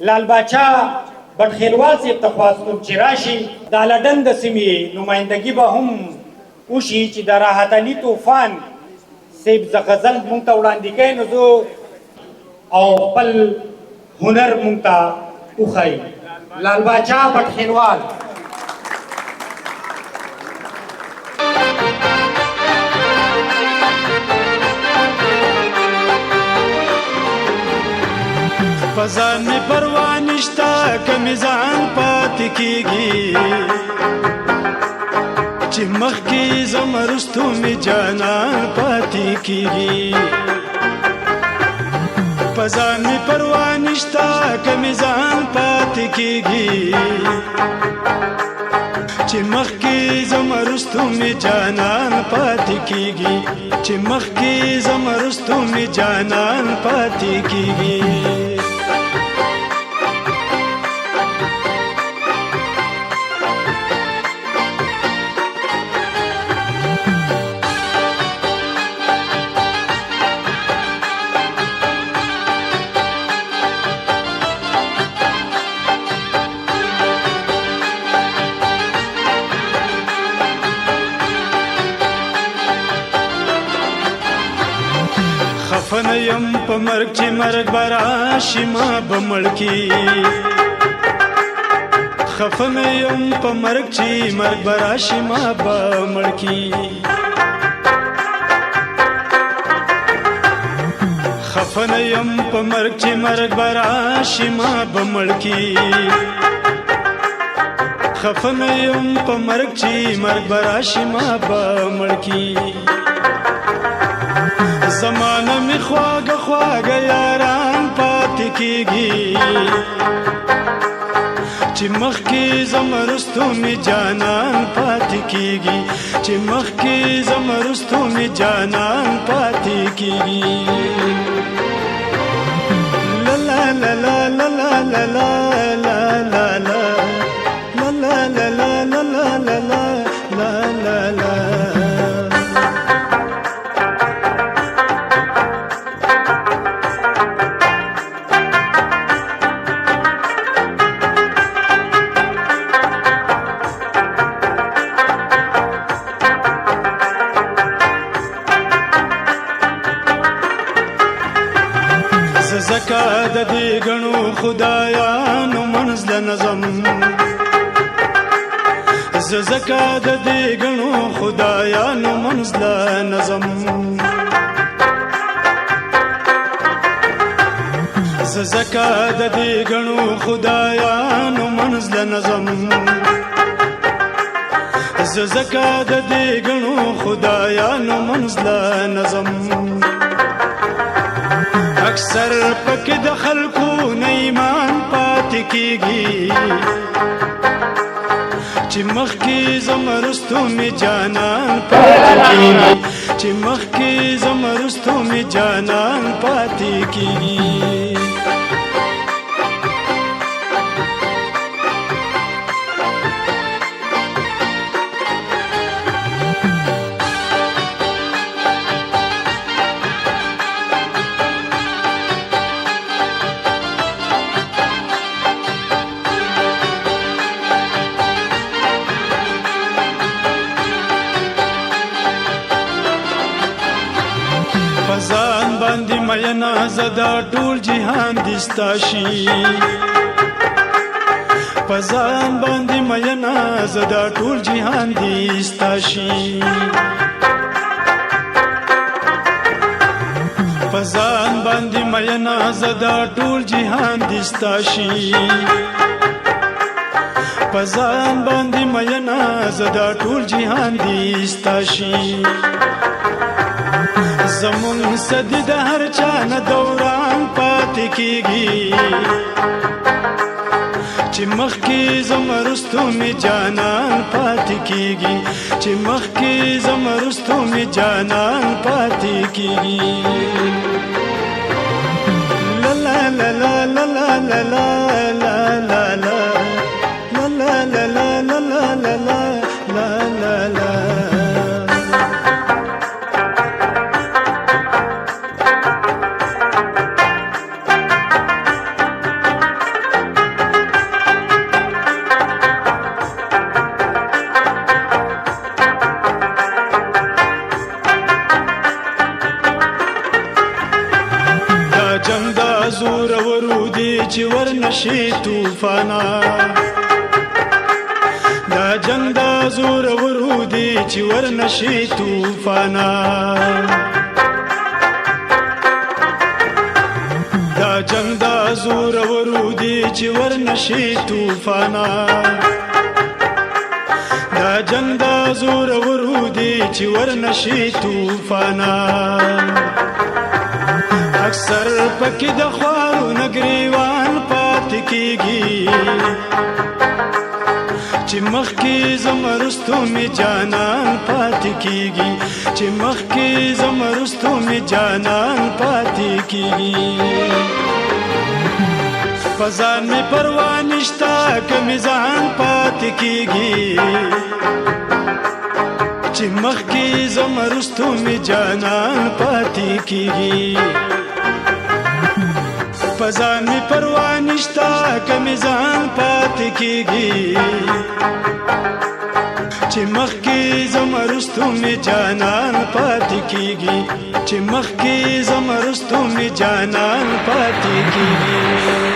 لال باچا بټخیلوال صاحب ته خواستم چې راشي د لډن د سیمې نمایندګي به هم وشي چې د راحت علي طوفان صاحب د غزل مونږ ته وړاندې کوي نو زه او خپل هنر مونږ ته وښایي. لال باچا بټخیلوال. پزان می پروا نشتا که میزان پاتې کیږي چې مخکې زمرستو می جانان پاتې کیږي. پزان می پروا نشتا که میزان پاتې کیږي چې مخکې زمرستو می جانان پاتې کیږي چې مخکې زمرستو می جانان پاتې کیږي. خفن یم په مرګ چې مرګ به راشي ما به مړ کي. خفن یم په مرګ چې مرګ به راشي ما به مړ کي. خفن یم په مرګ چې مرګ به راشي ما به مړ کي. خفن یم په مرګ چې مرګ به راشي ما به مړ کي. زمانه می خواږه خواږه یاران پاتې کیږي چې مخکې زمرستو می جانان پاتې کیږي چې مخکې زمرستو می جانان پاتې کیږي. لا لا لا لا لا لا لا لا لا لا لا لا لا لا لا لا لا لا لا. زکا د دې غنو خدایانو منزل نظم زکا د دې غنو خدایانو منزل نظم زکا د دې غنو خدایانو منزل نظم زکا د دې غنو خدایانو منزل نظم. اکثر پک د خلکو نه ایمان پاتې کیږي چې مخکې زمرستو می جانان پاتې کیږي چې مخکې زمرستو می جانان پاتې کیږي. پزان باندې مینا زدا ټول جهان دستاشي پزان باندې مینا زدا ټول جهان دستاشي پزان باندې مینا زدا ټول جهان دستاشي پزان باندې مینا زدا ټول جهان دستاشي. زمون صدی د هر چا نه دوران پاتې کیږي چې مخکې زمرستو می جانان پاتې کیږي چې مخکې زمرستو می جانان پاتې کیږي. لا لا لا لا لا لا لا لا لا لا لا لا لا لا لا لا لا لا. چې ورنشي طوفانا دا جنگ دا زور ورودي چې ورنشي طوفانا دا جنگ دا زور ورودي چې ورنشي طوفانا دا جنگ دا زور ورودي چې ورنشي طوفانا اکثر پکې د خوارو نګریوان پاتې کیږي چې مخکې زمرستو می جانان پاتې کیږي چې مخکې زمرستو می جانان پاتې کیږي فزان می پروا نشتا که می ځان پاتې کیږي چې مخکې زمرستو می جانان پاتې کیږي فزان می پروا نشتا که می ځان پاتې کیږي چې مخکې زمرستو می جانان پاتې کیږي چې مخکې زمرستو می جانان پاتې کیږي